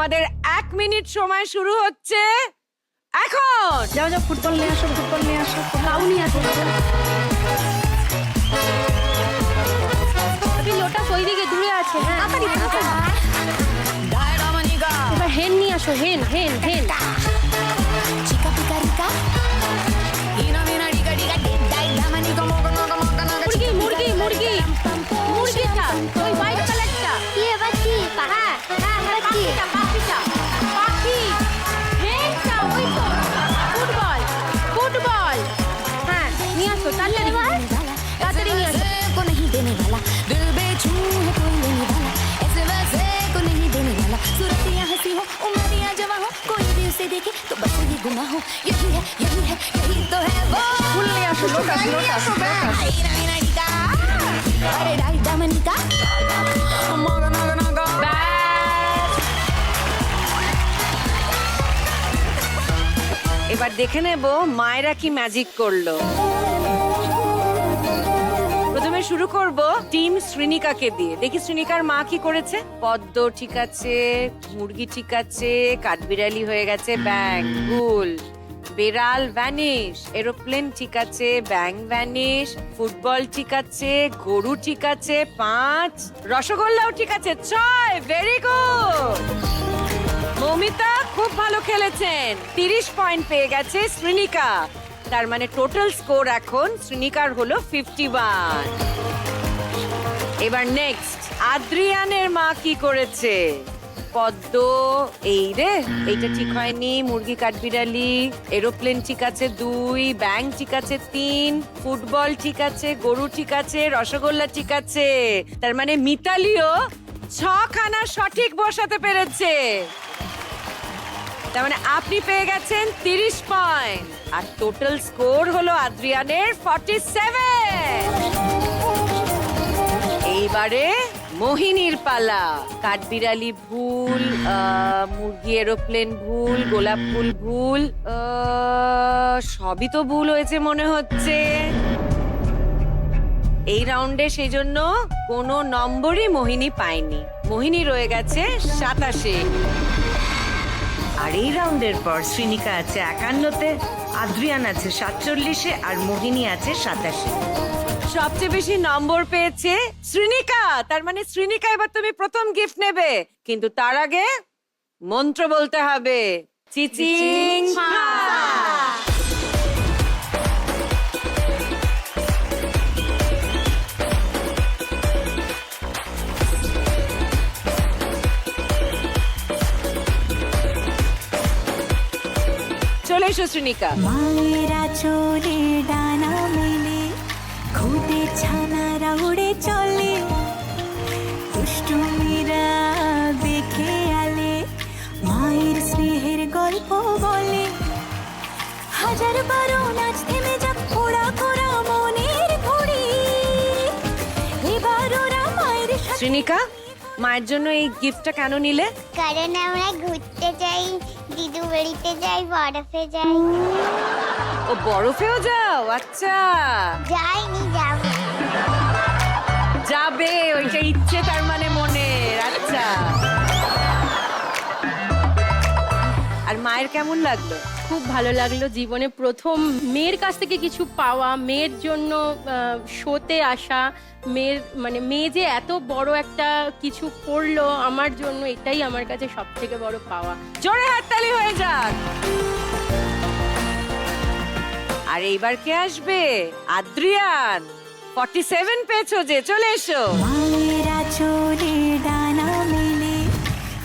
তোমাদের 1 মিনিট সময় শুরু হচ্ছে এখন। যাও যাও, ফুটবল নিয়ে আসো, ফুটবল নিয়ে আসো, লাউ নিয়ে আসো। লোটা ওই দিকে দূরে আছে। হ্যাঁ, এবার হেন নিয়ে আসো, হেন হেন হেন। মুরগি মুরগি মুরগি মুরগিটা ওই হোয়াইট কালারটা। হ্যাঁ হ্যাঁ হ্যাঁ, পাখিটা পাখিটা পাখি। হেনটা ওই তো ফুটবল ফুটবল। হ্যাঁ নিয়ে আসো, তাড়াতাড়ি তাড়াতাড়ি নিয়ে আসো। ফুল নিয়ে আসো, লোটাস লোটাস এবার দেখে নেব মায়েরা কি ম্যাজিক করলো। প্রথমে শুরু করব টিম শ্রীনিকাকে দিয়ে। দেখি শ্রীনিকার মা কি করেছে। পদ্ম ঠিক আছে, মুরগি ঠিক আছে, কাঠবিড়ালি হয়ে গেছে, ব্যাং ভুল, বেড়াল ভ্যানিশ, এরোপ্লেন ঠিক আছে, ব্যাং ভ্যানিশ, ফুটবল ঠিক আছে, গরু ঠিক আছে 5, রসগোল্লাও ঠিক আছে 6। Very good. মৌমিতা খুব ভালো খেলেছেন, 30 পয়েন্ট পেয়ে গেছে শ্রীনিকা। তার মানে টোটাল স্কোর এখন শ্রীনিকার হলো 51। এবার নেক্সট আদ্রিয়ানের মা কি করেছে। পদ্ম, এই রে এইটা ঠিক হয়নি, মুরগি কাঠবিড়ালি, এরোপ্লেন ঠিক আছে 2, ব্যাং ঠিক আছে 3, ফুটবল ঠিক আছে, গরু ঠিক আছে, রসগোল্লা ঠিক আছে। তার মানে মিতালিও 6খানা সঠিক বসাতে পেরেছে। তার মানে আপনি পেয়ে গেছেন 30 পয়েন্ট আর টোটাল স্কোর হলো আদ্রিয়ানের 47। এইবারে মোহিনীর পালা। কাঠবিড়ালি ভুল, মুরগি এরোপ্লেন ভুল, গোলাপ ফুল ভুল, সবই তো ভুল হয়েছে মনে হচ্ছে এই রাউন্ডে। সেই জন্য কোনো নম্বরই মোহিনী পায়নি। মোহিনী রয়ে গেছে 87। আর এই রাউন্ডের পর শ্রীনিকা আছে 51-তে, আদ্রিয়ান আছে 47-এ আর মোহিনী আছে 87-এ। সবচেয়ে বেশি নম্বর পেয়েছে শ্রীনিকা। তার মানে শ্রীনিকা এবার তুমি প্রথম গিফট নেবে, কিন্তু তার আগে মন্ত্র বলতে হবে। চিচিং চলে এসো শ্রীনিকা। মায়েরা চলে ডানা মেলে, খুদে ছানারা উড়ে চলে, দুষ্টুমিরা দেখে আলে, মায়ের স্নেহের গল্প বলে, 1000 নাচ থেমে যাক, ওরা করা মনের ঘুড়ি, এবার ওরা মায়ের সাথে। শ্রীনিকা, মায়ের জন্য এই গিফটটা কেন নিলে? কারণ আমরা ঘুরতে যাই, দিদু বাড়িতে যাই, বরফে যাই। ও বরফেও যাও? আচ্ছা, যাইনি, যাবো। যাবে, ওইটা ইচ্ছে তার মানে মনের। আচ্ছা, আর মায়ের কেমন লাগলো? খুব ভালো লাগলো। জীবনে প্রথম মেয়ের কাছ থেকে কিছু পাওয়া, মেয়ের জন্য শোতে আসা, মেয়ের মানে মেয়ে যে এত বড় একটা কিছু করলো আমার জন্য, এটাই আমার কাছে সব থেকে বড় পাওয়া। জোরে হাততালি হয়ে যাক। আর এইবার কে আসবে? আদ্রিয়ান, 47 পেয়েছো যে, চলে এসো। মায়েরা চলে ডানা মেলে,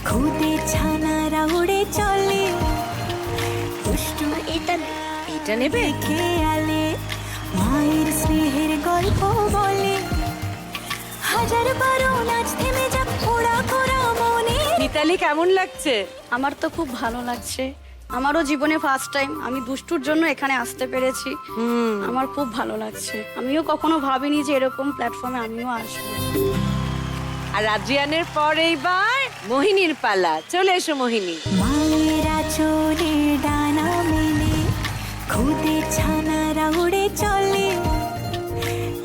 খুদে ছানারা উড়ে চলে, দুষ্টু এটা নেবে? দেখে আলে, মায়ের স্নেহের গল্প বলে, 1000 নাচ থেমে যাক, ওরা করা মনে। মিতালি কেমন লাগছে? আমার তো খুব ভালো লাগছে। আমারও জীবনে ফার্স্ট টাইম আমি দুষ্টুর জন্য এখানে আসতে পেরেছি। আমার খুব ভালো লাগছে। আমিও কখনো ভাবিনি যে এরকম প্ল্যাটফর্মে আমিও আসবো। আর আদ্রিয়ানের পর এইবার মোহিনীর পালা। চলে এসো মোহিনী। মায়েরা চলে ডানা মেলে, খুদে ছানারা উড়ে চলে,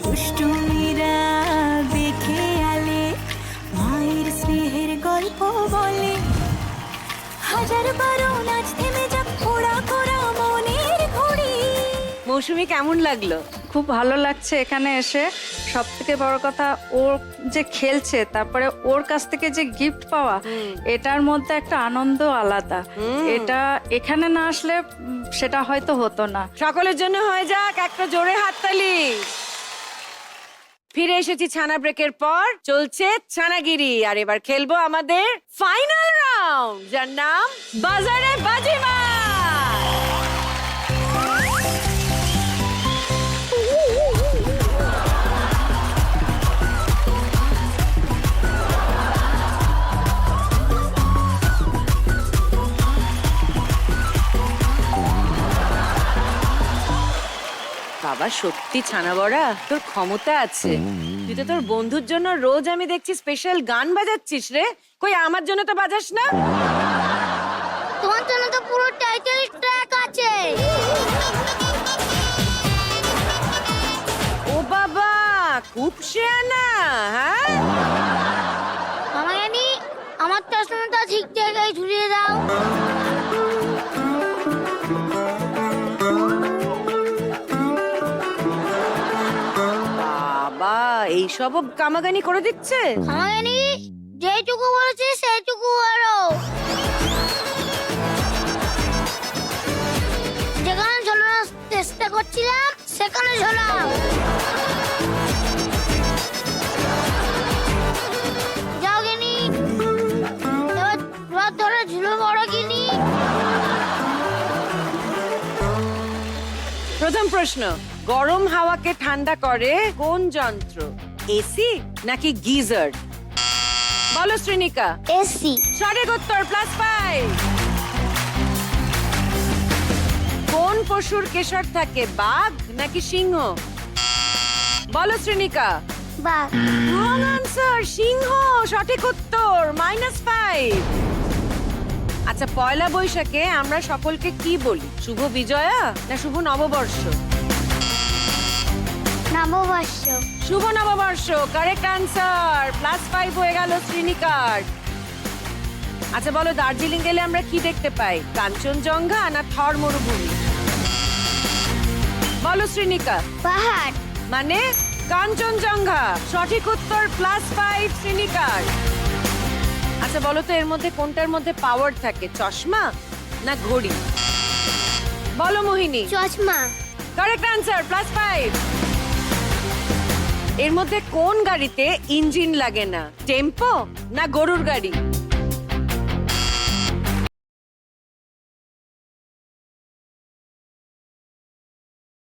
দুষ্টুমিরা দেখে আলে, মায়ের স্নেহের গল্প বলে, মৌসুমি কেমন লাগলো? খুব ভালো লাগছে এখানে এসে। সব থেকে বড় কথা ওর যে খেলছে, তারপরে ওর কাছ থেকে যে গিফট পাওয়া, এটার মধ্যে একটা আনন্দ আলাদা। এটা এখানে না আসলে সেটা হয়তো হতো না। সকলের জন্য হয়ে যাক একটা জোরে হাততালি। ফিরে এসেছি ছানা ব্রেকের পর, চলছে ছানাগিরি। আর এবার খেলবো আমাদের ফাইনাল রাউন্ড, যার নাম বাজারে বাজিমাত। বাবা সত্যি ছানা বড়া, তোর ক্ষমতা আছে। তুই তো তোর বন্ধুর জন্য রোজ আমি দেখছি স্পেশাল গান বাজাচ্ছিস রে। কই আমার জন্য তো বাজাস না? তোমার জন্য তো পুরো টাইটেল ট্র্যাক আছে। ও বাবা, খুব শেয়ানা। হ্যাঁ, মামাগানি, আমার চশমাটা ঠিক জায়গায় ঝুলিয়ে দাও। বাবা এইসব কামাগানি করে দিচ্ছে। মামাগানি, যেটুকু বলেছে সেইটুকু করো। যেখানে ঝোলানোর চেষ্টা করছিলাম সেখানে ঝোলাও। যাও গিনি, এবার ধরে ঝুলো বড় গিনি। প্রথম প্রশ্ন, গরম হাওয়াকে ঠান্ডা করে কোন যন্ত্র? এসি নাকি গিজার? বলো শ্রীনিকা। এসি। সঠিক উত্তর, +5। কোন পশুর কেশর থাকে, বাঘ নাকি সিংহ? বলো শ্রীনিকা। বাহ, রং আনসার, সিংহ। সঠিক উত্তর, -5। আচ্ছা, পয়লা বৈশাখে আমরা সকলকে কি বলি? শুভ বিজয়া না শুভ নববর্ষ? নববর্ষ। শুভ নববর্ষ, কারেক্ট আনসার। +5 হয়ে গেল শ্রীনিকার। আচ্ছা বলো, দার্জিলিং গেলে আমরা কি দেখতে পাই? কাঞ্চনজঙ্ঘা না থর মরুভূমি? বলো শ্রীনিকা। পাহাড়। মানে কাঞ্চনজঙ্ঘা। সঠিক উত্তর, +5 শ্রীনিকার। আচ্ছা বলো তো, এর মধ্যে কোনটার মধ্যে পাওয়ার থাকে, চশমা না ঘড়ি? বলো মোহিনী। চশমা। Correct answer, +5। এর মধ্যে কোন গাড়িতে ইঞ্জিন লাগে না, টেম্পো না গরুর গাড়ি?